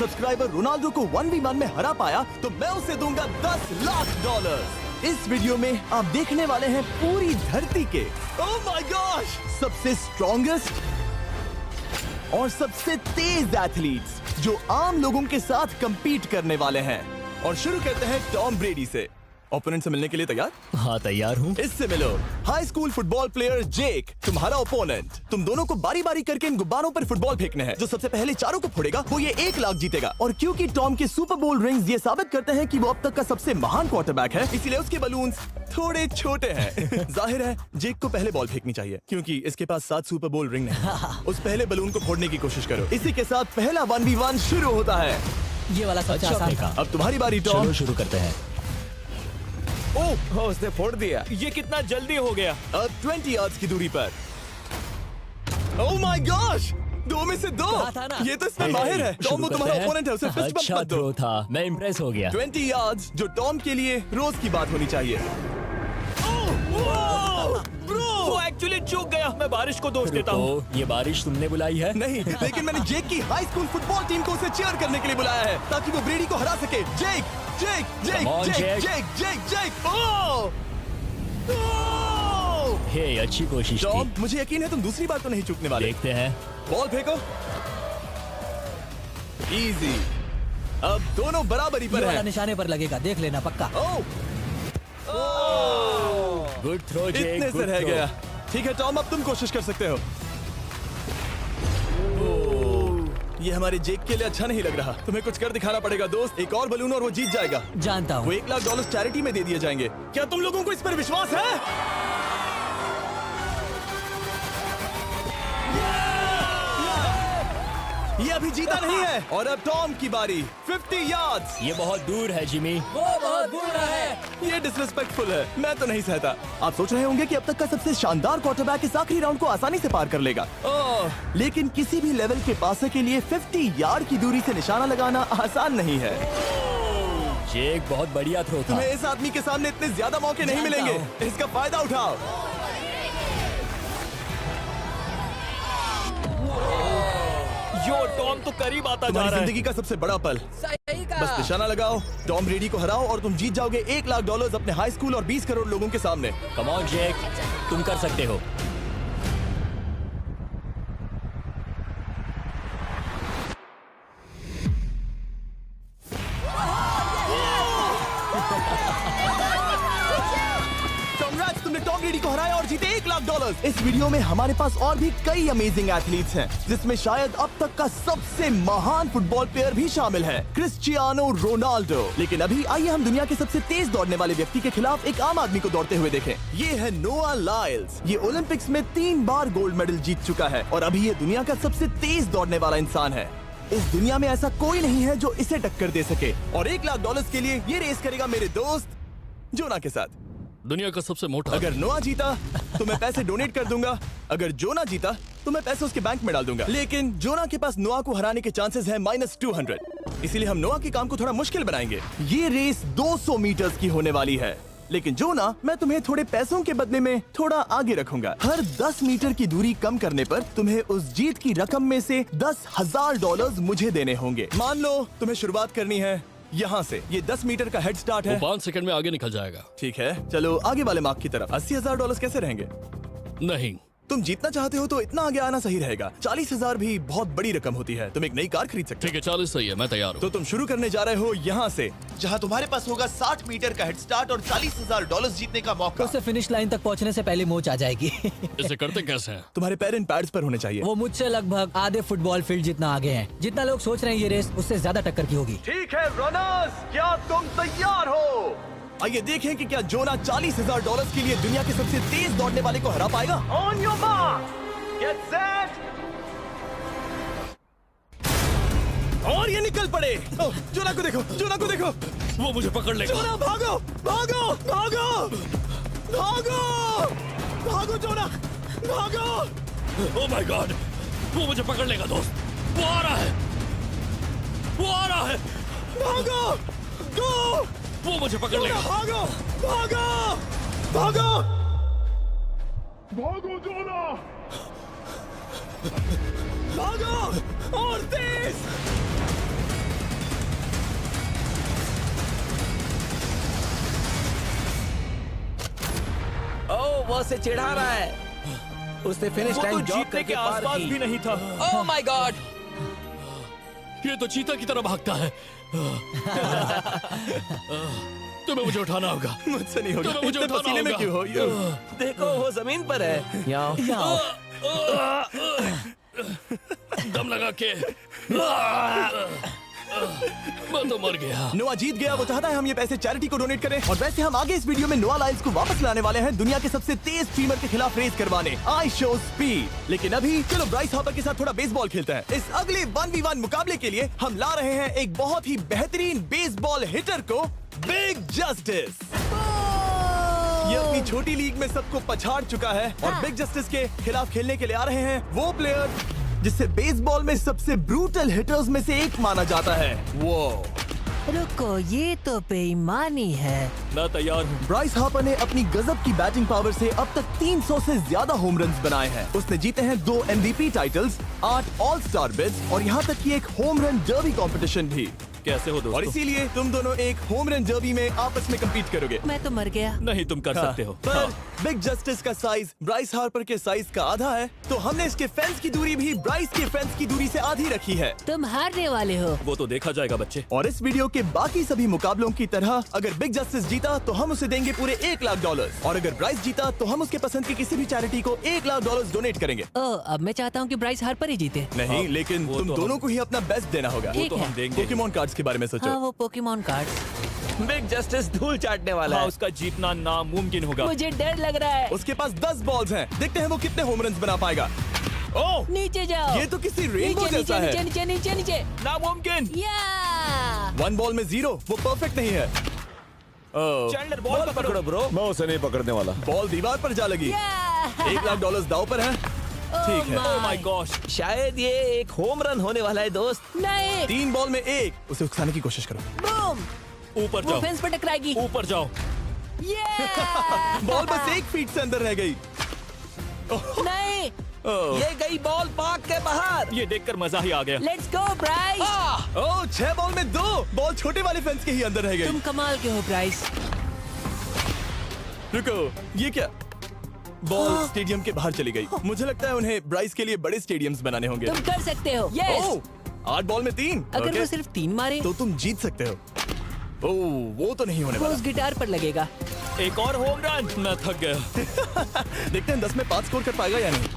Subscriber Ronaldo को 1v1 में हरा पाया तो मैं उसे दूंगा $10 लाख। इस वीडियो में आप देखने वाले हैं पूरी धरती के ओह माय गॉश सबसे स्ट्रॉन्गेस्ट और सबसे तेज एथलीट्स जो आम लोगों के साथ compete करने वाले हैं। और शुरू करते हैं टॉम ब्रेडी से। ओपोनेंट से मिलने के लिए तैयार? हाँ तैयार हूँ। इससे मिलो। हाई स्कूल फुटबॉल प्लेयर जेक तुम्हारा ओपोनेंट। तुम दोनों को बारी बारी करके इन गुब्बारों पर फुटबॉल फेंकने हैं। जो सबसे पहले चारों को फोड़ेगा वो ये 1 लाख जीतेगा। और क्योंकि टॉम के सुपर बोल रिंग्स ये साबित करते हैं कि वो अब तक का सबसे महान क्वार्टरबैक है, इसीलिए उसके बलून्स थोड़े छोटे हैं। जाहिर है जेक को पहले बॉल फेंकनी चाहिए क्योंकि इसके पास 7 सुपर बोल रिंग नहीं। उस पहले बलून को फोड़ने की कोशिश करो। इसी के साथ पहला 1v1 शुरू होता है। ये वाला सबसे आसान था। अब तुम्हारी बारी टॉम। चलो शुरू करते हैं। ओह उसने फोड़ दिया। ये कितना जल्दी हो गया। अब 20 यार्ड्स की दूरी पर। ओह माय गॉश 2 में से 2। कहा था ना। ये तो इसमें माहिर है। टॉम वो तुम्हारा ओपोनेंट है, उसे फिस्ट बम्प अच्छा मत दो। थ्रो था, मैं इम्प्रेस हो गया। 20 यार्ड्स जो टॉम के लिए रोज की बात होनी चाहिए। वो एक्चुअली चूक गया। मैं बारिश को दोष देता हूँ। ये बारिश तुमने बुलाई है? नहीं, लेकिन मैंने जेक की हाई स्कूल फुटबॉल टीम को उसे चीयर करने के लिए बुलाया है ताकि वो ब्रेडी को हरा सके। जेक जेक जेक Come on, जेक Jake. जेक जेक जेक ओह हे अच्छी कोशिश टॉम थी। मुझे यकीन है तुम दूसरी बार तो नहीं चूकने वाले। देखते हैं। बॉल फेंको। इजी। अब दोनों बराबरी ये पर वाला हैं। निशाने पर लगेगा, देख लेना पक्का। ओह गुड थ्रो जेक, इतने से गुड रह थ्रो। गया। ठीक है टॉम अब तुम कोशिश कर सकते हो। ये हमारे जेक के लिए अच्छा नहीं लग रहा। तुम्हें कुछ कर दिखाना पड़ेगा दोस्त। एक और बलून और वो जीत जाएगा। जानता वो हूँ। $1 लाख चैरिटी में दे दिए जाएंगे। क्या तुम लोगों को इस पर विश्वास है? ये अभी जीता नहीं है। और अब टॉम की बारी। 50 यार्ड्स। ये बहुत दूर है जिमी। वो बहुत बुरा है। ये डिसरिस्पेक्टफुल है। मैं तो नहीं सहता। आप सोच रहे होंगे कि अब तक का सबसे शानदार क्वार्टरबैक इस आखिरी राउंड को आसानी से पार कर लेगा। लेकिन किसी भी लेवल के पासे के लिए 50 यार्ड की दूरी से निशाना लगाना आसान नहीं है। जेक बहुत बढ़िया थ्रो था। तुम्हें इस आदमी के सामने इतने ज्यादा मौके नहीं जानता मिलेंगे। इसका फायदा उठाओ। यो टॉम तो करीब आता जा तुम्हारी रहा है। जिंदगी का सबसे बड़ा पल। सही बस का। निशाना लगाओ, टॉम ब्रेडी को हराओ और तुम जीत जाओगे $1 लाख अपने हाई स्कूल और 20 करोड़ लोगों के सामने। कम ऑन जेक, तुम कर सकते हो। Congrats, तुमने टॉम ब्रेडी को हराया और जीते $1 लाख। इस वीडियो में हमारे पास और भी कई अमेजिंग एथलीट्स हैं, जिसमें शायद अब तक का सबसे महान फुटबॉल प्लेयर भी शामिल है, क्रिस्टियानो रोनाल्डो। लेकिन अभी आइए हम दुनिया के सबसे तेज दौड़ने वाले व्यक्ति के खिलाफ एक आम आदमी को दौड़ते हुए देखें। ये है नोआ लाइल्स। ये ओलंपिक्स में 3 बार गोल्ड मेडल जीत चुका है और अभी ये दुनिया का सबसे तेज दौड़ने वाला इंसान है। इस दुनिया में ऐसा कोई नहीं है जो इसे टक्कर दे सके। और $1 लाख के लिए ये रेस करेगा मेरे दोस्त जोना के साथ। दुनिया का सबसे मोटा। अगर नोआ जीता तो मैं पैसे डोनेट कर दूंगा। अगर जोना जीता तो मैं पैसे उसके बैंक में डाल दूंगा। लेकिन जोना के पास नोआ को हराने के चांसेस हैं -200। इसीलिए हम नोआ के काम को थोड़ा मुश्किल बनाएंगे। ये रेस 200 मीटर्स की होने वाली है। लेकिन जोना, मैं तुम्हें थोड़े पैसों के बदले में थोड़ा आगे रखूंगा। हर 10 मीटर की दूरी कम करने पर तुम्हें उस जीत की रकम में से $10,000 मुझे देने होंगे। मान लो तुम्हें शुरुआत करनी है यहाँ से। ये 10 मीटर का हेड स्टार्ट वो है। 5 सेकंड में आगे निकल जाएगा। ठीक है, चलो आगे वाले मार्क की तरफ। $80,000 कैसे रहेंगे? नहीं, तुम जीतना चाहते हो तो इतना आगे आना सही रहेगा। 40,000 भी बहुत बड़ी रकम होती है। तुम एक नई कार खरीद सकते ठीक है 40 सही है, मैं तैयार हो। हूँ। तो तुम शुरू करने जा रहे हो यहाँ से, जहाँ तुम्हारे पास होगा 60 मीटर का हेड स्टार्ट और $40,000 जीतने का मौका। उससे फिनिश लाइन तक पहुँचने से पहले मोच आ जाएगी। इसे करते कैसे हैं? तुम्हारे पैर इन पैड्स पर होने चाहिए। वो मुझसे लगभग आधे फुटबॉल फील्ड जितना आगे हैं। जितना लोग सोच रहे हैं ये रेस उससे ज्यादा टक्कर की होगी। ठीक है रनर्स, क्या तुम तैयार हो? आइए देखें कि क्या जोना $40,000 के लिए दुनिया के सबसे तेज दौड़ने वाले को हरा पाएगा। On your mark, get set, और ये निकल पड़े। ओह, जोना को देखो, जोना को देखो। वो मुझे पकड़ लेगा। जोना भागो, भागो, भागो, भागो, भागो जोना, भागो। ओह माय गॉड, वो मुझे पकड़ लेगा दोस्त। वो आ रहा है, वो आ रहा है। भागो, गो, वो मुझे पकड़ लेगा। भागो, भागो, भागो, भागो जोना! भागो और तेज। वो उसे चिढ़ा रहा है। उसने फिनिश वो तो लाइन जॉग जीतने करके के पार आसपास की। भी नहीं था। Oh my God! ये तो चीता की तरह भागता है। तुम्हें मुझे उठाना होगा। मुझसे नहीं होगा। तुम्हें मुझे इतने उठाना पसीने में होगा। क्यों हो? देखो वो जमीन पर है। यहाँ दम लगा के। मैं तो मर गया। नोआ जीत गया। वो चाहता है हम ये पैसे चैरिटी को डोनेट करें। और वैसे हम आगे इस वीडियो में नोआ लाइल्स को वापस लाने वाले हैं दुनिया के सबसे तेज स्ट्रीमर के खिलाफ रेस करवाने। I show speed. लेकिन अभी चलो ब्राइस हार्पर के साथ थोड़ा बेसबॉल खेलते हैं। इस अगले 1v1 मुकाबले के लिए हम ला रहे हैं एक बहुत ही बेहतरीन बेसबॉल हिटर को, बिग जस्टिस। ये अपनी छोटी लीग में सबको पछाड़ चुका है और बिग जस्टिस के खिलाफ खेलने के लिए आ रहे हैं वो प्लेयर जिसे बेसबॉल में सबसे ब्रूटल हिटर्स में से एक माना जाता है। वो रुको, ये तो बेईमानी है। मैं तैयार हूँ। ब्राइस हार्पर ने अपनी गजब की बैटिंग पावर से अब तक 300 से ज्यादा होम रन्स बनाए हैं। उसने जीते हैं 2 MVP titles, 8 all star bids और यहाँ तक कि एक होम रन डर्बी कंपटीशन भी। कैसे हो और दोस्तों? इसीलिए तुम दोनों एक होम रन डर्बी में आपस में कम्पीट करोगे। मैं तो मर गया। नहीं, तुम कर सकते हो। पर बिग जस्टिस का साइज ब्राइस हार्पर के साइज का आधा है, तो हमने इसके फेंस की दूरी भी ब्राइस के फेंस की दूरी से आधी रखी है। तुम हारने वाले हो। वो तो देखा जाएगा बच्चे। और इस वीडियो के बाकी सभी मुकाबलों की तरह अगर बिग जस्टिस जीता तो हम उसे देंगे पूरे $1 लाख और अगर ब्राइस जीता तो हम उसके पसंद की किसी भी चैरिटी को $1 लाख डोनेट करेंगे। ओह, अब मैं चाहता हूँ कि ब्राइस हार्पर ही जीते। नहीं, लेकिन वो तुम तो दोनों को ही अपना बेस्ट देना होगा। ठीक तो है। हम देंगे। पोकेमॉन कार्ड्स के बारे में सोचो। हाँ, वो पोकेमॉन कार्ड। बिग जस्टिस धूल चाटने वाला हाँ, है। उसका जीतना नामुमकिन होगा। मुझे डर लग रहा है। उसके पास 10 बॉल्स हैं। देखते हैं वो कितने होम रन्स बना पाएगा। ओह, नीचे जाओ। ये तो किसी रेनबो नीचे जैसा नीचे है। नीचे नीचे नीचे नीचे। नामुमकिन। या 1 बॉल में 0, वो परफेक्ट नहीं है। चैंडलर बॉल पकड़ो। ब्रो। मैं उसे नहीं पकड़ने वाला। बॉल दीवार पर जा लगी। $1 लाख दाव पर है। ठीक है। ओह माय गॉश। शायद ये एक होम रन होने वाला है दोस्त। नहीं। 3 बॉल में 1, उसे उकसाने की कोशिश करो। बूम। ऊपर वो जाओ। फेंस पर टकराएगी। ऊपर जाओ। बॉल बस 1 फीट से अंदर रह गई। नहीं। ये गई बॉल पार्क के बाहर। ये देखकर मजा ही आ गया। Let's go Bryce. Oh, 6 ball में 2, बॉल छोटे वाले फेंस के ही अंदर रह तुम गई। कमाल के हो ब्राइस। रुको, ये क्या? बॉल स्टेडियम के बाहर चली गई। मुझे लगता है उन्हें ब्राइस के लिए बड़े स्टेडियम्स बनाने होंगे। तुम कर सकते हो। यस। ओह, 8 बॉल में 3। अगर वो सिर्फ 3 मारे तो तुम जीत सकते हो। ओह, वो तो नहीं होने वो वाला। उस गिटार पर लगेगा। एक और होम रन। मैं थक गया। देखते हैं 10 में 5 स्कोर कर पाएगा या नहीं।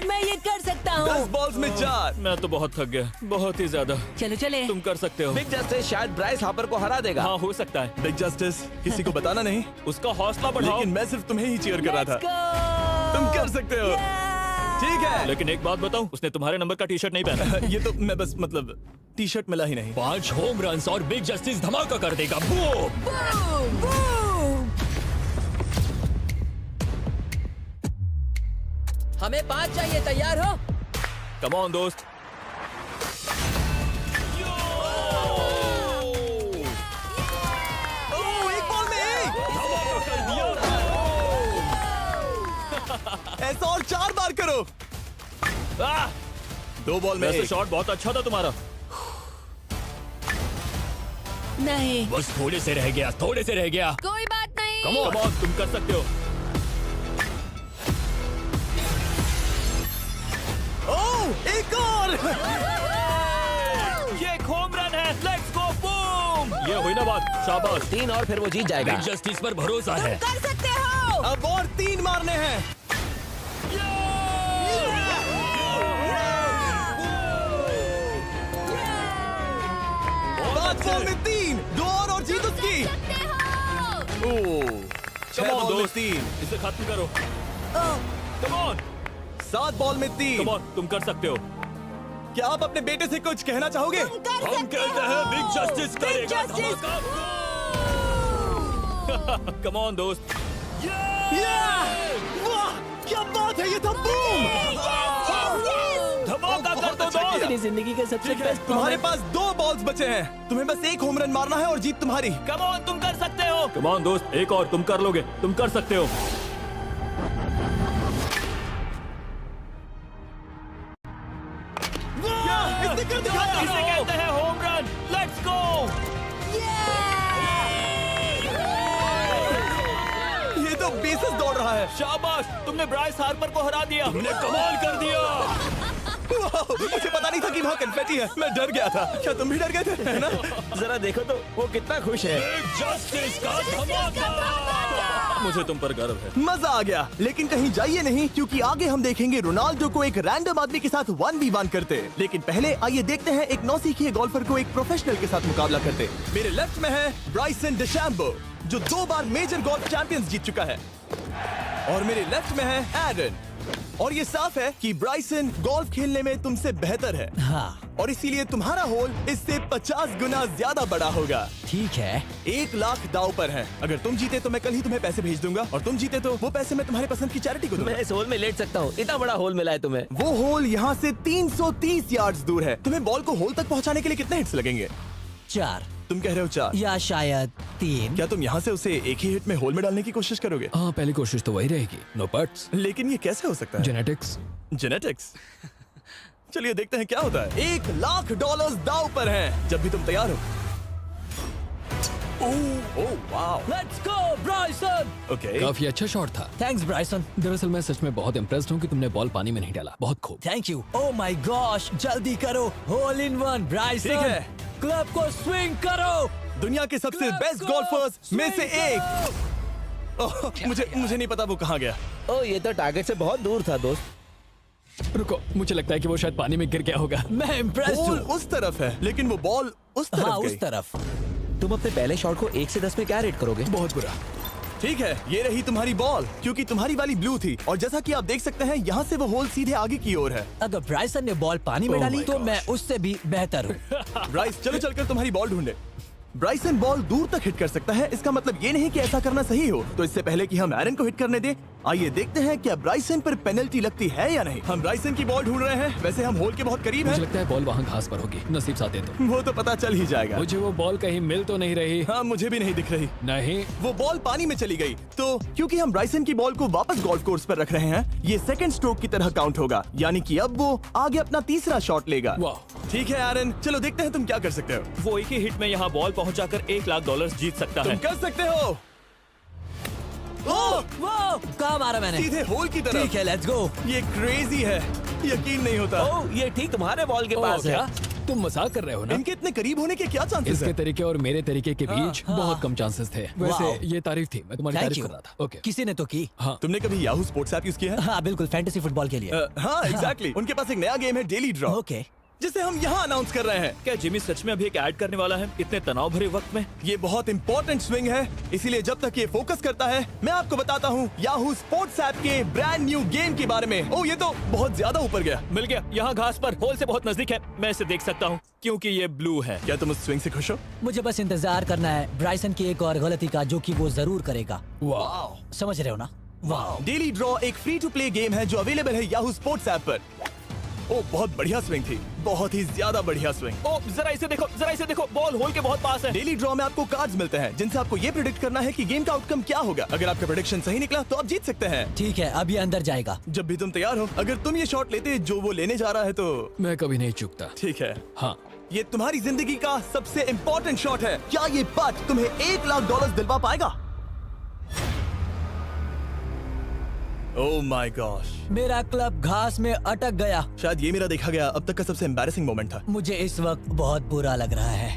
मैं ये कर सकता 10 हूँ। बॉल्स में 4। मैं तो बहुत थक गया, बहुत ही ज्यादा। चलो चले। तुम कर सकते हो। बिग जस्टिस शायद ब्राइस हार्पर को हरा देगा। हाँ, हो सकता है। बिग जस्टिस, किसी को बताना नहीं, उसका हौसला बढ़ाओ। लेकिन मैं सिर्फ तुम्हें ही चीयर कर रहा Let's था। go! तुम कर सकते हो। ठीक है। लेकिन एक बात बताऊं, उसने तुम्हारे नंबर का टी शर्ट नहीं पहना। ये तो मैं बस मतलब टी शर्ट मिला ही नहीं। 5 होम रन्स और बिग जस्टिस धमाका कर देगा। बूम। हमें 5 चाहिए। तैयार हो? कम ऑन दोस्त। ओह, 1 बॉल में 1। ऐसा और 4 बार करो। 2 बॉल में वैसे 1। शॉट बहुत अच्छा था तुम्हारा। नहीं। बस थोड़े से रह गया, थोड़े से रह गया। कोई बात नहीं। कम ऑन, तुम कर सकते हो। ओह, एक और। ये एक होम रन है। Let's go boom. ये हुई ना बात। शाबाश। 3 और फिर वो जीत जाएगा। बिग जस्टिस पर भरोसा है। कर सकते हो। अब और 3 मारने हैं। 5 बॉल में 3, 2 और जीत उसकी। ओह, 6 Come on, बॉल में दोस्त। 3, इसे खत्म करो। कम ऑन, 7 बॉल में 3। कम ऑन, तुम कर सकते हो। क्या आप अपने बेटे से कुछ कहना चाहोगे? हम कहते हैं बिग जस्टिस करेगा धमाका। कम ऑन दोस्त। वाह, क्या बात है, ये था बूम। धमाका कर दो अच्छा दोस्त। मेरी जिंदगी का सबसे बेस्ट तुम्हारे पास 2 बॉल्स बचे हैं। तुम्हें बस 1 होम रन मारना है और जीत तुम्हारी। कम ऑन, तुम कर सकते हो। कम ऑन दोस्त, एक और, तुम कर लोगे, तुम कर सकते हो। इसने कर दिखाया। इसे कहते हैं होम रन। Let's go. जबरदस्त दौड़ रहा है। शाबाश, तुमने ब्राइस हार्पर को हरा दिया। तुमने कमाल कर दिया। वाह, मुझे पता नहीं था कि वहाँ कन्फेटी है। मैं डर गया था। क्या तुम भी डर गए थे? है ना? जरा देखो तो वो कितना खुश है। जस्टिस का धमाका। मुझे तुम पर गर्व है। मजा आ गया। लेकिन कहीं जाइए नहीं, क्योंकि आगे हम देखेंगे रोनाल्डो को एक रैंडम आदमी के साथ 1v1 करते। लेकिन पहले आइए देखते हैं एक नौसिखिए गोल्फर को एक प्रोफेशनल के साथ मुकाबला करते। मेरे लेफ्ट में है ब्राइसन डेशैम्बो, जो 2 बार मेजर गोल्फ चैंपियंस जीत चुका है, और मेरे लेफ्ट में है एरन। और ये साफ है कि ब्राइसन गोल्फ खेलने में तुमसे बेहतर है। हाँ, और इसीलिए तुम्हारा होल इससे 50 गुना ज्यादा बड़ा होगा। ठीक है। 1 लाख दाव पर है। अगर तुम जीते तो मैं कल ही तुम्हें पैसे भेज दूंगा, और तुम जीते तो वो पैसे मैं तुम्हारे पसंद की चैरिटी को दूंगा। मैं इस होल में लेट सकता हूँ, इतना बड़ा होल मिला है तुम्हें। वो होल यहाँ से 330 यार्ड्स दूर है। तुम्हें बॉल को होल तक पहुँचाने के लिए कितने हिट्स लगेंगे? 4 तुम कह रहे हो 4? या शायद 3। क्या तुम यहाँ से उसे एक ही हिट में होल में डालने की कोशिश करोगे? हाँ, पहली कोशिश तो वही रहेगी। No buts. लेकिन ये कैसे हो सकता है? जेनेटिक्स। जेनेटिक्स। चलिए देखते हैं क्या होता है। $1 लाख दाव पर हैं। जब भी तुम तैयार हो। Oh wow. Let's go Bryson. Okay. काफी अच्छा शॉट था। Thanks Bryson. दरअसल मैं सच में बहुत इम्प्रेस्ड हूँ कि तुमने बॉल पानी में नहीं डाला। बहुत खूब। Thank you. Oh my gosh, जल्दी करो। Hole in one Bryson. ठीक है। क्लब को स्विंग करो। दुनिया के सबसे Let's बेस्ट go! गोल्फर्स में से Swing एक। ओह, मुझे नहीं पता वो कहाँ गया। ओ, ये तो टारगेट से बहुत दूर था दोस्त। रुको, मुझे लगता है कि वो शायद पानी में गिर गया होगा। मैं इम्प्रेस्ड बॉल हूँ। उस तरफ है, लेकिन वो बॉल उस तरफ हाँ, गई। उस तरफ। तुम अपने पहले शॉट को 1 से 10 में क्या रेट करोगे? बहुत बुरा। ठीक है, ये रही तुम्हारी बॉल, क्योंकि तुम्हारी वाली ब्लू थी, और जैसा कि आप देख सकते हैं यहाँ से वो होल सीधे आगे की ओर है। अगर ब्राइसन ने बॉल पानी में Oh डाली my तो gosh. मैं उससे भी बेहतर हूँ। ब्राइस, चलो चलकर तुम्हारी बॉल ढूंढे। ब्राइसन बॉल दूर तक हिट कर सकता है, इसका मतलब ये नहीं कि ऐसा करना सही हो। तो इससे पहले कि हम एरन को हिट करने दें, आइए देखते हैं क्या ब्राइसन पर पेनल्टी लगती है या नहीं। हम ब्राइसन की बॉल ढूंढ रहे हैं। वैसे हम होल के बहुत करीब मुझे हैं। लगता है बॉल वहाँ घास पर होगी। नसीब साथ दे तो। वो तो पता चल ही जाएगा। मुझे वो बॉल कहीं मिल तो नहीं रही। हाँ, मुझे भी नहीं दिख रही। नहीं। वो बॉल पानी में चली गई। तो क्योंकि हम ब्राइसन की बॉल को वापस गोल्फ कोर्स पर रख रहे हैं, ये सेकंड स्ट्रोक की तरह काउंट होगा, यानी कि अब वो आगे अपना तीसरा शॉट लेगा। वाह। ठीक है एरन, चलो देखते हैं तुम क्या कर सकते हो। वो एक ही हिट में यहाँ बॉल पहुंचाकर $1 लाख जीत सकता तुम है। कर सकते हो। ओह, वो कहाँ मारा मैंने? सीधे होल की तरफ। ठीक है, लेट्स गो। ये क्रेजी है, यकीन नहीं होता। ओह, ये ठीक तुम्हारे बॉल के ओह, पास है। क्या? तुम मजाक कर रहे हो ना? इनके इतने करीब होने के क्या चांसेस इसके हैं? तरीके और मेरे तरीके के बीच हाँ। बहुत कम चांसेस थे। वैसे वाओ। ये तारीफ थी, मैं तुम्हारी थैंक तारीफ यू। कर रहा था। ओके। किसी ने तो की। हाँ। तुमने कभी याहू स्पोर्ट्स ऐप यूज किया है? हाँ बिल्कुल, फैंटेसी फुटबॉल के लिए। हाँ, एग्जैक्टली। उनके पास एक नया गेम है, डेली ड्रॉ, ओके। जिसे हम यहाँ अनाउंस कर रहे हैं। क्या जिमी सच में अभी एक ऐड करने वाला है इतने तनाव भरे वक्त में? ये बहुत इंपॉर्टेंट स्विंग है, इसीलिए जब तक ये फोकस करता है, मैं आपको बताता हूँ याहू स्पोर्ट्स ऐप के ब्रांड न्यू गेम के बारे में। ओह, ये तो बहुत ज्यादा ऊपर गया। मिल गया, यहाँ घास पर होल से बहुत नजदीक है। मैं इसे देख सकता हूँ क्योंकि ये ब्लू है। क्या तुम उस स्विंग से खुश हो? मुझे बस इंतजार करना है ब्राइसन की एक और गलती का, जो कि वो जरूर करेगा। वाह। समझ रहे हो ना? वाह। डेली ड्रॉ एक फ्री टू प्ले गेम है जो अवेलेबल है याहू स्पोर्ट्स ऐप पर। ओह, बहुत बढ़िया स्विंग थी, बहुत ही ज्यादा बढ़िया स्विंग। ओ, जरा इसे देखो, बॉल होल के बहुत पास है। डेली ड्रॉ में आपको कार्ड्स मिलते हैं, जिनसे आपको ये प्रेडिक्ट करना है कि गेम का आउटकम क्या होगा। अगर आपका प्रेडिक्शन सही निकला तो आप जीत सकते हैं। ठीक है, अब ये अंदर जाएगा। जब भी तुम तैयार हो, अगर तुम ये शॉट लेते जो वो लेने जा रहा है तो मैं कभी नहीं चूकता। ठीक है। हाँ। ये तुम्हारी जिंदगी का सबसे इम्पोर्टेंट शॉट है। क्या ये पट तुम्हें $1 लाख दिलवा पाएगा? ओह माय गॉश, मेरा क्लब घास में अटक गया। शायद ये मेरा देखा गया अब तक का सबसे एम्बैरेसिंग मोमेंट था। मुझे इस वक्त बहुत बुरा लग रहा है।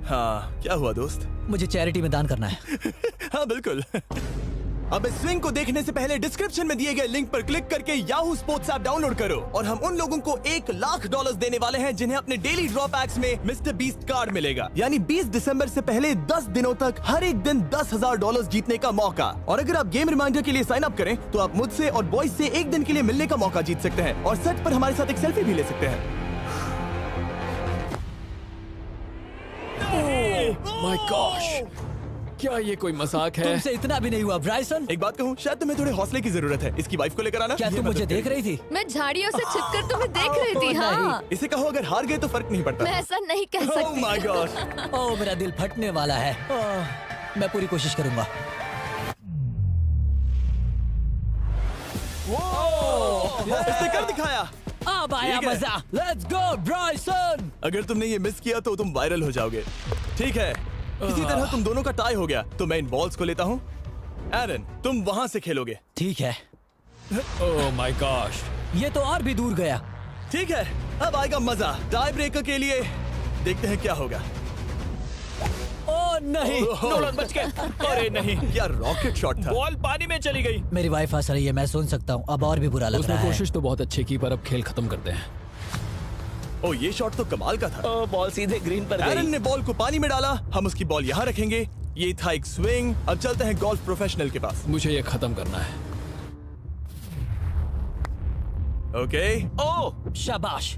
हाँ, क्या हुआ दोस्त? मुझे चैरिटी में दान करना है। हाँ बिल्कुल। अब इस स्विंग को देखने से पहले डिस्क्रिप्शन में दिए गए लिंक पर क्लिक करके याहू स्पोर्ट्स ऐप डाउनलोड करो, और हम उन लोगों को $1 लाख देने वाले हैं जिन्हें अपने डेली ड्रॉ पैक्स में मिस्टर बीस्ट कार्ड मिलेगा। यानी 20 दिसंबर से पहले 10 दिनों तक हर एक दिन $10,000 जीतने का मौका। और अगर आप गेम रिमाइंडर के लिए साइन अप करें तो आप मुझसे और बॉयज से एक दिन के लिए मिलने का मौका जीत सकते हैं, और सेट पर हमारे साथ एक सेल्फी भी ले सकते हैं। माय गॉश, क्या ये कोई मजाक है? तुमसे इतना भी नहीं हुआ ब्राइसन। एक बात कहूँ, शायद तुम्हें थोड़े हौसले की जरूरत है। इसकी वाइफ को लेकर आना। क्या ये तुम मुझे मदद देख करेगी। रही थी? मैं झाड़ियों से छिपकर तुम्हें देख रही थी। नहीं। हाँ, इसे कहो अगर हार गए तो फर्क नहीं पड़ता। मैं ऐसा नहीं कह ओह सकती। My God. ओह, मेरा दिल फटने वाला है। मैं पूरी कोशिश करूंगा। इसने कर दिखाया। अब आया ठीक है। मजा। Let's go Bryson. अगर तुमने ये मिस किया तो तुम वायरल हो जाओगे। ठीक है, इसी तरह तुम दोनों का टाई हो गया, तो मैं इन बॉल्स को लेता हूँ एरन, तुम वहां से खेलोगे। ठीक है, ओह माय गॉश। ये तो और भी दूर गया। ठीक है, अब आएगा मजा। टाई ब्रेकर के लिए देखते हैं क्या होगा। ओ नहीं, नोलन बच गए। अरे नहीं, क्या रॉकेट शॉट था। बॉल पानी में चली गई। मेरी वाइफ हंस रही है, मैं सुन सकता हूँ। अब और भी बुरा लग उसने रहा है। कोशिश तो बहुत अच्छी की, पर अब खेल खत्म करते हैं। ओ, ये शॉट तो कमाल का था। ओ, बॉल सीधे ग्रीन पर एरन गई। ने बॉल को पानी में डाला, हम उसकी बॉल यहाँ रखेंगे। ये था एक स्विंग। अब चलते हैं गोल्फ प्रोफेशनल के पास। मुझे ये खत्म करना है। ओके। ओ शाबाश।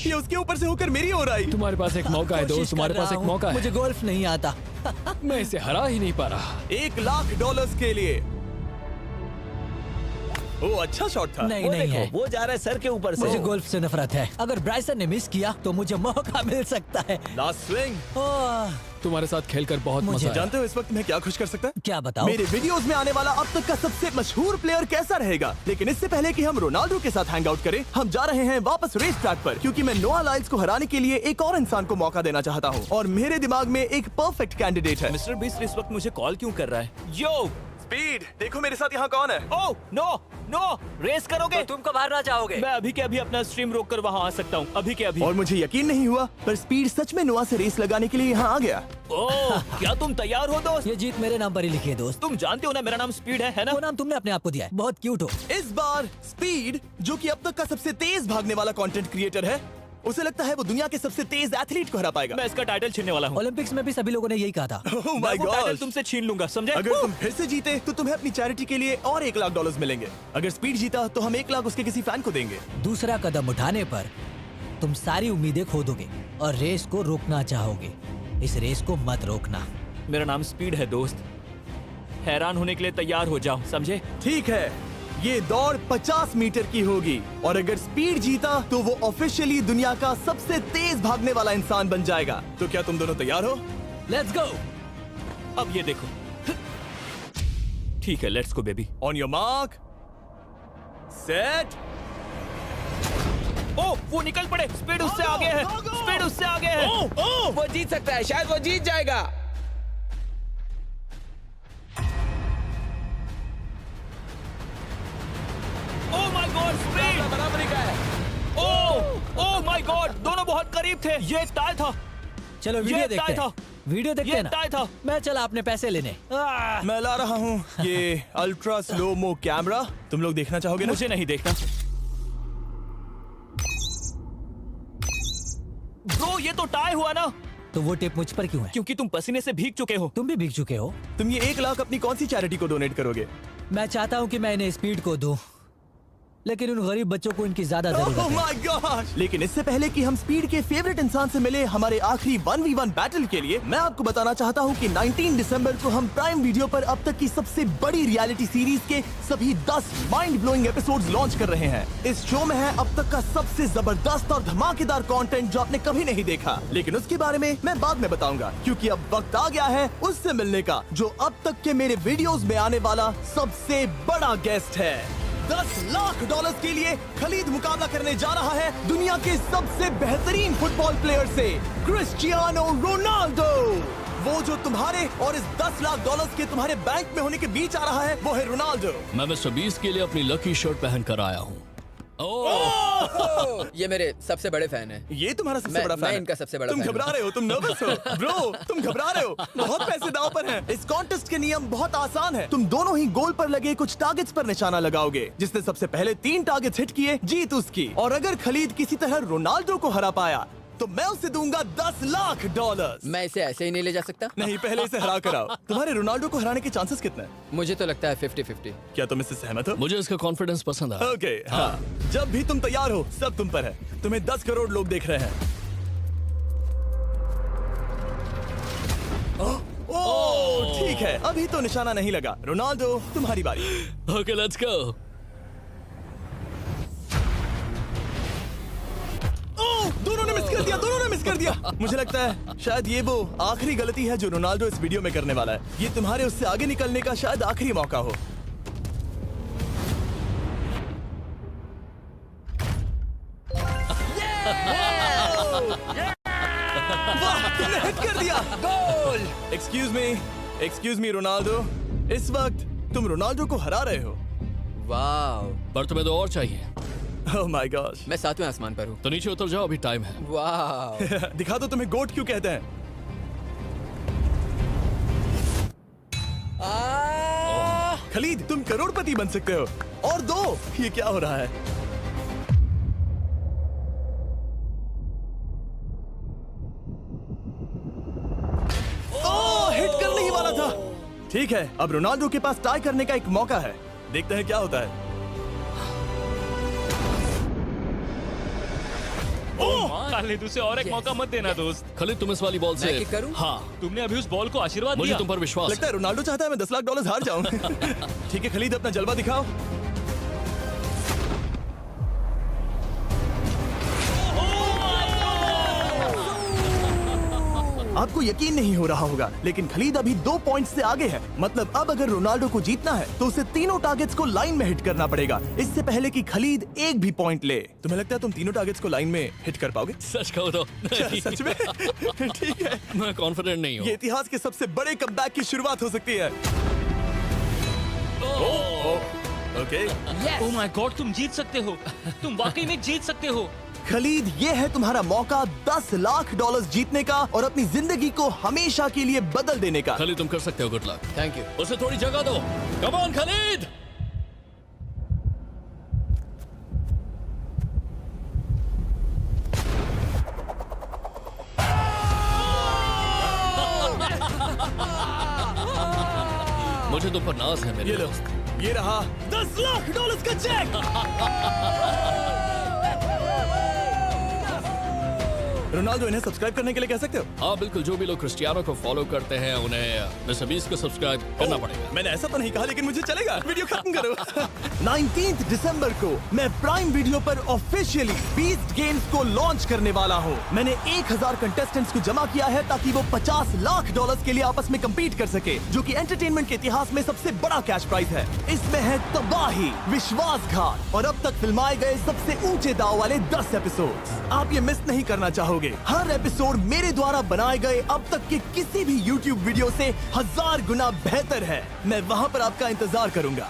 ये उसके ऊपर से होकर मेरी ओर आई। तुम्हारे पास एक मौका है कोशिश दोस्त, कर तुम्हारे रहा पास एक हूँ। मौका है। मुझे गोल्फ नहीं आता। मैं इसे हरा ही नहीं पा रहा। $1,00,000 के लिए। ओ, अच्छा शॉट था। नहीं वो नहीं देखो, है। वो जा रहा है सर के ऊपर से। मुझे गोल्फ से नफरत है। अगर ब्राइसन ने मिस किया तो मुझे मौका मिल सकता है। Last swing. ओह, तुम्हारे साथ खेलकर बहुत मुझे मजा आया। जानते हो इस वक्त मैं क्या खुश कर सकता है? क्या बताओ? मेरे वीडियोस में आने वाला अब तक का सबसे मशहूर प्लेयर कैसा रहेगा। लेकिन इससे पहले कि हम रोनाल्डो के साथ हैंग आउट करें, हम जा रहे हैं वापस रेस ट्रैक पर, क्योंकि मैं नोआ लाइल्स को हराने के लिए एक और इंसान को मौका देना चाहता हूँ और मेरे दिमाग में एक परफेक्ट कैंडिडेट है। मिस्टर बीस्ट इस वक्त मुझे कॉल क्यों कर रहा है? यो स्पीड, देखो मेरे साथ यहाँ कौन है। ओ नो नो, रेस करोगे? तुम कब हारना चाहोगे? मैं अभी के अभी अपना स्ट्रीम रोक कर वहाँ आ सकता हूँ। अभी के अभी। और मुझे यकीन नहीं हुआ, पर स्पीड सच में नोआ से रेस लगाने के लिए यहाँ आ गया। ओ, क्या तुम तैयार हो दोस्त? ये जीत मेरे नाम पर ही लिखी है दोस्त। तुम जानते हो ना मेरा नाम स्पीड है ना? वो नाम तुमने अपने आप को दिया है। बहुत क्यूट हो। इस बार स्पीड, जो कि अब तक का सबसे तेज भागने वाला कंटेंट क्रिएटर है, उसे लगता है वो दुनिया के सबसे तेज एथलीट को हरा पाएगा। मैं इसका टाइटल छीनने वाला हूँ। ओलंपिक्स में भी सभी लोगों ने यही कहा था। Oh मैं my वो टाइटल God! तुमसे छीन लूंगा, समझे? अगर तुम फिर से जीते तो तुम्हें अपनी चैरिटी के लिए और $1,00,000 मिलेंगे। अगर स्पीड जीता तो हम 1,00,000 उसके किसी फैन को देंगे। दूसरा कदम उठाने पर तुम सारी उम्मीदें खो दोगे और रेस को रोकना चाहोगे। इस रेस को मत रोकना। मेरा नाम स्पीड है दोस्त। हैरान होने के लिए तैयार हो जाओ, समझे? ठीक है, ये दौड़ 50 मीटर की होगी और अगर स्पीड जीता तो वो ऑफिशियली दुनिया का सबसे तेज भागने वाला इंसान बन जाएगा। तो क्या तुम दोनों तैयार हो? Let's go. अब ये देखो। ठीक है, let's go baby. On your mark, set. ओ, वो निकल पड़े। स्पीड उससे आगे है। स्पीड उससे आगे है। वो जीत सकता है, शायद वो जीत जाएगा। ओ माय गॉड, स्पीड बराबरी का है। ओ माय गॉड, दोनों बहुत करीब थे। ये टाई था। चलो ये वीडियो देखते टाई हैं। था। वीडियो देखते ये हैं ना। टाई था। मैं चला अपने पैसे लेने। मैं ला रहा हूँ ये अल्ट्रा स्लो मो कैमरा। तुम लोग देखना चाहोगे ना? मुझे नहीं देखना। ब्रो, ये तो टाई हुआ ना? तो वो टिप मुझ पर क्यों है? क्योंकि तुम पसीने से भीग चुके हो। तुम भी भीग चुके हो। तुम ये 1,00,000 अपनी कौन सी चैरिटी को डोनेट करोगे? मैं चाहता हूँ कि मैं इन्हें स्पीड को दूं, लेकिन उन गरीब बच्चों को इनकी ज्यादा जरूरत Oh है। my gosh! लेकिन इससे पहले कि हम स्पीड के फेवरेट इंसान से मिले हमारे आखिरी 1v1 बैटल के लिए, मैं आपको बताना चाहता हूँ कि 19 दिसंबर को हम प्राइम वीडियो पर अब तक की सबसे बड़ी रियलिटी सीरीज के सभी 10 माइंड ब्लोइंग एपिसोड्स लॉन्च कर रहे हैं। इस शो में है अब तक का सबसे जबरदस्त और धमाकेदार कंटेंट जो आपने कभी नहीं देखा, लेकिन उसके बारे में मैं बाद में बताऊंगा, क्योंकि अब वक्त आ गया है उससे मिलने का जो अब तक के मेरे वीडियोस में आने वाला सबसे बड़ा गेस्ट है। $10,00,000 के लिए खलीद मुकाबला करने जा रहा है दुनिया के सबसे बेहतरीन फुटबॉल प्लेयर से, क्रिस्टियानो रोनाल्डो। वो जो तुम्हारे और इस $10,00,000 के तुम्हारे बैंक में होने के बीच आ रहा है, वो है रोनाल्डो। मैं मिस्टर बीस्ट के लिए अपनी लकी शर्ट पहन कर आया हूँ। ये मेरे सबसे बड़े फैन हैं। ये तुम्हारा सबसे मैं- बड़ा मैं फैन है। इनका सबसे बड़ा तुम फैन घबरा हूं। रहे हो, तुम नर्वस हो ब्रो, तुम घबरा रहे हो। बहुत पैसे दांव पर हैं। इस कॉन्टेस्ट के नियम बहुत आसान है। तुम दोनों ही गोल पर लगे कुछ टारगेट्स पर निशाना लगाओगे। जिसने सबसे पहले 3 टारगेट्स हिट किए, जीत उसकी। और अगर खलीद किसी तरह रोनाल्डो को हरा पाया तो मैं उसे दूंगा $10,00,000। मैं इसे ऐसे ही नहीं ले जा सकता। नहीं, पहले इसे हरा कर आओ। तुम्हारे रोनाल्डो को हराने के चांसेस कितने हैं? मुझे तो लगता है 50-50। क्या तुम इससे सहमत हो? मुझे इसका कॉन्फिडेंस पसंद आया। ओके, हाँ। जब भी तुम तैयार हो, सब तुम पर है। तुम्हें 10 करोड़ लोग देख रहे हैं। ओह, ठीक है, अभी तो निशाना नहीं लगा। रोनाल्डो, तुम्हारी बारी। Okay, let's go. ओह, दोनों ने मिस कर दिया, दोनों ने मिस कर दिया। मुझे लगता है शायद ये वो आखिरी गलती है जो रोनाल्डो इस वीडियो में करने वाला है। ये तुम्हारे उससे आगे निकलने का शायद आखिरी मौका हो। वाह, तुमने हिट कर दिया। Goal. Excuse me, excuse me Ronaldo, इस वक्त तुम रोनाल्डो को हरा रहे हो। वाह, पर तुम्हें तो और चाहिए। ओह माय गॉश। मैं 7वें आसमान पर हूँ। तो नीचे उतर जाओ, अभी टाइम है। वाह, दिखा दो तुम्हें गोट क्यों कहते हैं। खलीद, तुम करोड़पति बन सकते हो। और दो, ये क्या हो रहा है? ओह, हिट करने ही वाला था। ठीक है, अब रोनाल्डो के पास टाई करने का एक मौका है। देखते हैं क्या होता है। खालिद, उसे और एक मौका मत देना दोस्त। खलीद, तुम इस वाली बॉल से मैं किक करूं? हाँ, तुमने अभी उस बॉल को आशीर्वाद मुझे दिया। तुम पर विश्वास लगता है रोनाल्डो चाहता है मैं $10 लाख हार जाऊं। ठीक है खलीद, अपना जलवा दिखाओ। आपको यकीन नहीं हो रहा होगा, लेकिन खलीद अभी 2 पॉइंट से आगे है। मतलब अब अगर रोनाल्डो को जीतना है तो उसे तीनों टारगेट्स को लाइन में हिट करना पड़ेगा, इससे पहले कि खलीद एक भी पॉइंट ले। तुम्हें लगता है तुम तीनों टारगेट्स को लाइन में हिट कर पाओगे? सच कहो तो नहीं। सच में? ठीक है, मैं कॉन्फिडेंट नहीं हूँ। ये इतिहास के सबसे बड़े कमबैक की शुरुआत हो सकती है। ओके ओह माय गॉड, तुम जीत सकते हो। तुम वाकई में जीत सकते हो। खलीद, ये है तुम्हारा मौका $10 लाख जीतने का और अपनी जिंदगी को हमेशा के लिए बदल देने का। खलीद, तुम कर सकते हो। Good luck. Thank you. उसे थोड़ी जगह दो। Come on Khalid. मुझे तुम पर नाज है मेरे ये लो, दोस्त। ये रहा $10 लाख का चेक। रोनाल्डो, इन्हें सब्सक्राइब करने के लिए कह सकते हो? हाँ बिल्कुल, जो भी लोग क्रिस्टियानो को फॉलो करते हैं उन्हें मिस्टर बीस्ट को सब्सक्राइब करना पड़ेगा। मैंने ऐसा तो नहीं कहा, लेकिन मुझे चलेगा। वीडियो खत्म करो। 19 दिसंबर को मैं प्राइम वीडियो पर ऑफिशियली बीस्ट गेम्स को लॉन्च करने वाला हूँ। मैंने 1000 कंटेस्टेंट्स को जमा किया है ताकि वो $50 लाख के लिए आपस में कम्पीट कर सके, जो कि एंटरटेनमेंट के इतिहास में सबसे बड़ा कैश प्राइज है। इसमें है तबाही, विश्वासघात और अब तक फिल्माए गए सबसे ऊंचे दाव वाले 10 एपिसोड्स। आप ये मिस नहीं करना चाहोगे। हर एपिसोड मेरे द्वारा बनाए गए अब तक के किसी भी YouTube वीडियो से 1000 गुना बेहतर है। मैं वहाँ पर आपका इंतजार करूंगा।